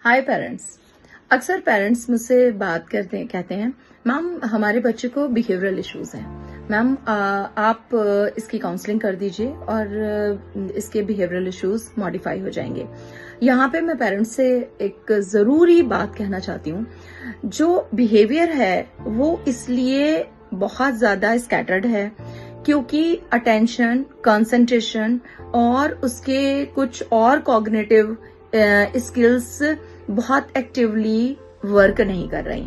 हाय parents. अक्सर parents मुझसे बात करते हैं, कहते हैं मैम हमारे बच्चे को बिहेवियरल इश्यूज हैं। मैम आप इसकी काउंसलिंग कर दीजिए और इसके बिहेवियरल इश्यूज मॉडिफाई हो जाएंगे। यहाँ पे मैं पेरेंट्स से एक जरूरी बात कहना चाहती हूँ। जो बिहेवियर है वो इसलिए बहुत ज्यादा स्कैटर्ड है क्योंकि अटेंशन, कंसंट्रेशन और उसके कुछ और कॉग्निटिव स्किल्स बहुत एक्टिवली वर्क नहीं कर रही।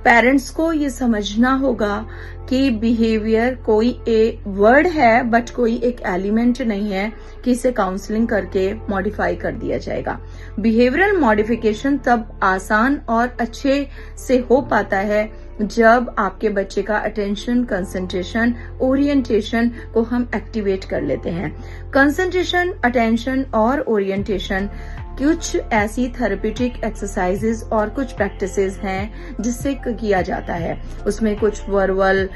पेरेंट्स को ये समझना होगा कि बिहेवियर कोई एक वर्ड है बट कोई एक एलिमेंट नहीं है कि इसे काउंसलिंग करके मॉडिफाई कर दिया जाएगा। बिहेवियरल मॉडिफिकेशन तब आसान और अच्छे से हो पाता है जब आपके बच्चे का अटेंशन, कंसंट्रेशन, ओरिएंटेशन को हम एक्टिवेट कर लेते हैं। कंसंट्रेशन, अटेंशन और ओरिएंटेशन कुछ ऐसी थेरेप्यूटिक एक्सरसाइजेस और कुछ प्रैक्टिसेस हैं जिससे किया जाता है। उसमें कुछ वर्बल,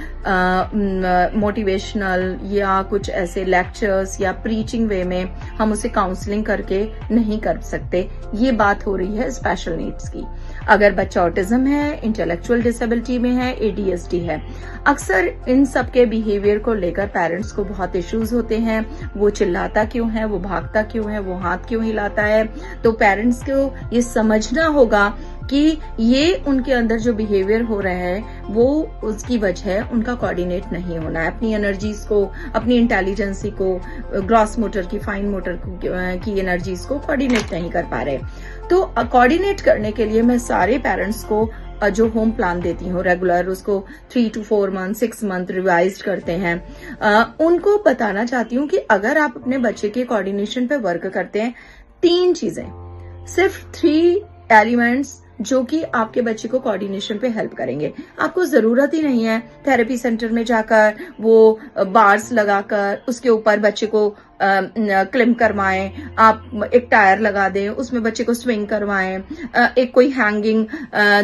मोटिवेशनल या कुछ ऐसे लेक्चर्स या प्रीचिंग वे में हम उसे काउंसलिंग करके नहीं कर सकते। ये बात हो रही है स्पेशल नीड्स की। अगर बच्चा ऑटिज्म है, इंटेलेक्चुअल डिसेबिलिटी में है, एडीएचडी है, अक्सर इन सब के बिहेवियर को लेकर पेरेंट्स को बहुत इश्यूज होते हैं। वो चिल्लाता क्यों है, वो भागता क्यों है, वो हाथ क्यों हिलाता है। तो पेरेंट्स को ये समझना होगा कि ये उनके अंदर जो बिहेवियर हो रहा है वो उसकी वजह है उनका कोऑर्डिनेट नहीं होना है। अपनी एनर्जीज को, अपनी इंटेलिजेंसी को, ग्रॉस मोटर की, फाइन मोटर की एनर्जीज को कोऑर्डिनेट नहीं कर पा रहे। तो कोऑर्डिनेट करने के लिए मैं सारे पेरेंट्स को जो होम प्लान देती हूँ रेगुलर, उसको 3 to 4 मंथ, 6 मंथ रिवाइज करते हैं, उनको बताना चाहती हूँ कि अगर आप अपने बच्चे के कोऑर्डिनेशन पे वर्क करते हैं, 3 चीजें, सिर्फ 3 एलिमेंट्स जो कि आपके बच्चे को कोऑर्डिनेशन पे हेल्प करेंगे। आपको जरूरत ही नहीं है थेरेपी सेंटर में जाकर वो बार्स लगाकर उसके ऊपर बच्चे को क्लिम करवाएं। आप एक टायर लगा दें, उसमें बच्चे को स्विंग करवाएं। एक कोई हैंगिंग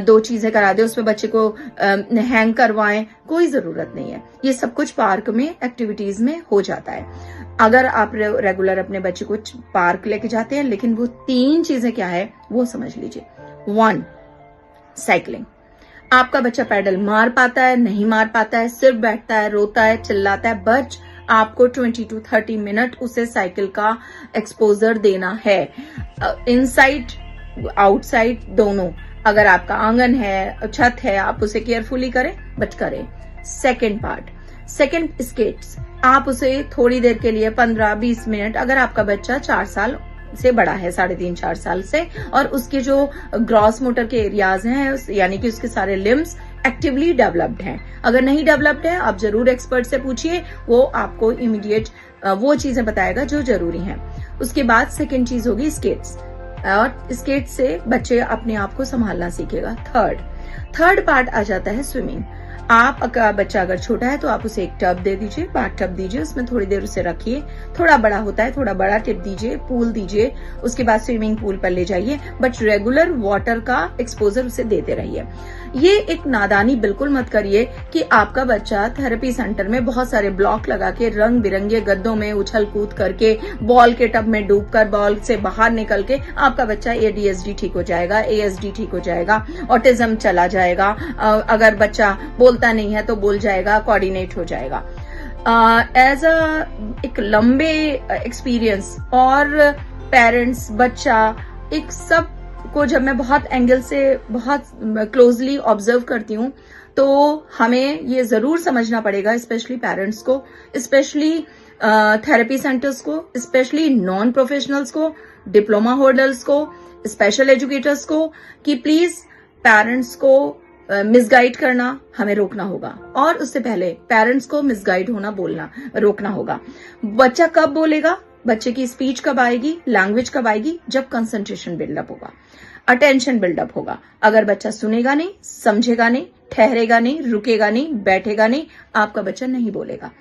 2 चीजें करा दें, उसमें बच्चे को हैंग करवाएं। कोई जरूरत नहीं है। ये सब कुछ पार्क में एक्टिविटीज में हो जाता है। अगर आप रेगुलर अपने बच्चे को पार्क लेके जाते हैं, लेकिन वो 3 चीजें क्या है वो समझ लीजिए। 1, साइकिलिंग। आपका बच्चा पैडल मार पाता है, नहीं मार पाता है, सिर्फ बैठता है, रोता है, चिल्लाता है, बट आपको 20 to 30 मिनट उसे साइकिल का एक्सपोजर देना है। इनसाइड, आउटसाइड दोनों। अगर आपका आंगन है, छत है, आप उसे केयरफुली करें, बट करें। Second skates. आप उसे थोड़ी देर के लिए 15-20 मिनट, अगर आपका बच्चा 4 साल से बड़ा है, 3.5-4 साल से, और उसके जो ग्रॉस मोटर के एरियाज हैं यानी कि उसके सारे लिम्स एक्टिवली डेवलप्ड हैं। अगर नहीं डेवलप्ड है, आप जरूर एक्सपर्ट से पूछिए, वो आपको इमीडिएट वो चीजें बताएगा जो जरूरी हैं। उसके बाद सेकंड चीज होगी स्केट्स, और स्केट से बच्चे अपने आप को संभालना सीखेगा। थर्ड पार्ट आ जाता है स्विमिंग। आप बच्चा अगर छोटा है तो आप उसे एक टब दे दीजिए, बाथ टब दीजिए, उसमें थोड़ी देर उसे रखिए। थोड़ा बड़ा होता है, थोड़ा बड़ा टिप दीजिए, पूल दीजिए, उसके बाद स्विमिंग पूल पर ले जाइए, बट रेगुलर वाटर का एक्सपोजर उसे देते रहिए। ये एक नादानी बिल्कुल मत करिए कि आपका बच्चा थेरेपी सेंटर में बहुत सारे ब्लॉक लगा के, रंग बिरंगे गद्दों में उछल कूद करके, बॉल के टब में डूबकर, बॉल से बाहर निकल के आपका बच्चा एडीएचडी ठीक हो जाएगा, एएसडी ठीक हो जाएगा, ऑटिज्म चला जाएगा। अगर बच्चा बोलता नहीं है तो बोल जाएगा, कोऑर्डिनेट हो जाएगा। एज एक लंबे एक्सपीरियंस और पेरेंट्स, बच्चा, एक सब को जब मैं बहुत एंगल से बहुत क्लोजली ऑब्जर्व करती हूँ तो हमें ये जरूर समझना पड़ेगा, स्पेशली पेरेंट्स को, स्पेशली थेरेपी सेंटर्स को, स्पेशली नॉन प्रोफेशनल्स को, डिप्लोमा होल्डर्स को, स्पेशल एजुकेटर्स को, कि प्लीज पेरेंट्स को मिसगाइड करना हमें रोकना होगा। और उससे पहले पेरेंट्स को मिसगाइड होना बोलना रोकना होगा। बच्चा कब बोलेगा, बच्चे की स्पीच कब आएगी, लैंग्वेज कब आएगी, जब कंसंट्रेशन बिल्डअप होगा, अटेंशन बिल्डअप होगा। अगर बच्चा सुनेगा नहीं, समझेगा नहीं, ठहरेगा नहीं, रुकेगा नहीं, बैठेगा नहीं, आपका बच्चा नहीं बोलेगा।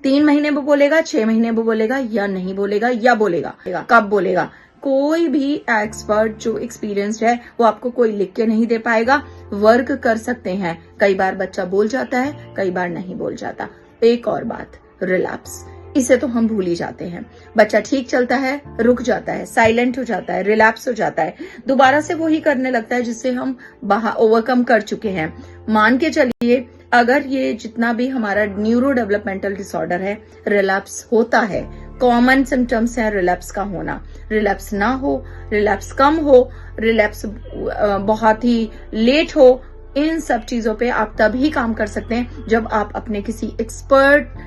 3 महीने वो बोलेगा, 6 महीने वो बोलेगा, या नहीं बोलेगा, या बोलेगा, कब बोलेगा, कोई भी एक्सपर्ट जो एक्सपीरियंस्ड है वो आपको कोई लिख के नहीं दे पाएगा। वर्क कर सकते हैं। कई बार बच्चा बोल जाता है, कई बार नहीं बोल जाता। एक और बात, रिलैप्स। इसे तो हम भूल ही जाते हैं। बच्चा ठीक चलता है, रुक जाता है, साइलेंट हो जाता है, रिलैप्स हो जाता है, दोबारा से वही करने लगता है जिससे हम ओवरकम कर चुके हैं। मान के चलिए अगर ये जितना भी हमारा न्यूरो डेवलपमेंटल डिसऑर्डर है, रिलैप्स होता है, कॉमन सिम्टम्स है रिलैप्स का होना, रिलैप्स ना हो, रिलैप्स कम हो, रिलैप्स बहुत ही लेट हो, इन सब चीजों पे आप तभी काम कर सकते हैं जब आप अपने किसी एक्सपर्ट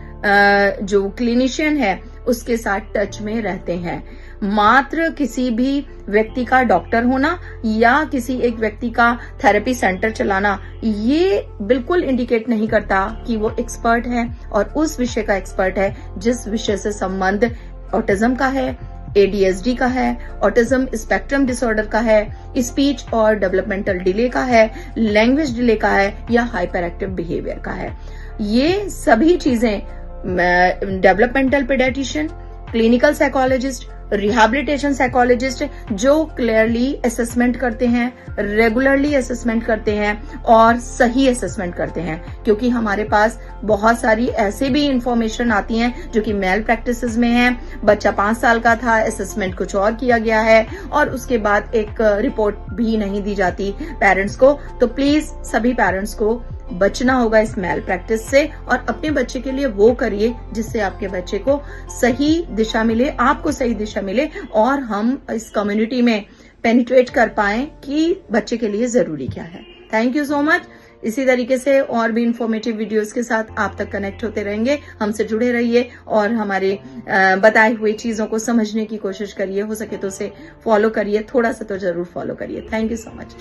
जो क्लिनिशियन है उसके साथ टच में रहते हैं। मात्र किसी भी व्यक्ति का डॉक्टर होना या किसी एक व्यक्ति का थेरेपी सेंटर चलाना ये बिल्कुल इंडिकेट नहीं करता कि वो एक्सपर्ट है और उस विषय का एक्सपर्ट है जिस विषय से संबंध ऑटिज्म का है, ADHD का है, ऑटिज्म स्पेक्ट्रम डिसऑर्डर का है, स्पीच और डेवलपमेंटल डिले का है, लैंग्वेज डिले का है या हाइपर एक्टिव बिहेवियर का है। ये सभी चीजें developmental paediatrician, clinical psychologist, rehabilitation psychologist जो क्लियरली असेसमेंट करते हैं, रेगुलरली असेसमेंट करते हैं और सही असेसमेंट करते हैं, क्योंकि हमारे पास बहुत सारी ऐसे भी इंफॉर्मेशन आती हैं जो कि मेल प्रैक्टिसेस में है। बच्चा 5 साल का था, असेसमेंट कुछ और किया गया है और उसके बाद एक रिपोर्ट भी नहीं दी जाती पेरेंट्स को। तो प्लीज सभी पेरेंट्स को बचना होगा इस मेल प्रैक्टिस से और अपने बच्चे के लिए वो करिए जिससे आपके बच्चे को सही दिशा मिले, आपको सही दिशा मिले और हम इस कम्युनिटी में पेनिट्रेट कर पाए कि बच्चे के लिए जरूरी क्या है। Thank you so much. इसी तरीके से और भी इंफॉर्मेटिव वीडियोस के साथ आप तक कनेक्ट होते रहेंगे। हमसे जुड़े रहिए और हमारे बताए हुए चीजों को समझने की कोशिश करिए। हो सके तो उसे फॉलो करिए, थोड़ा सा तो जरूर फॉलो करिए। Thank you so much.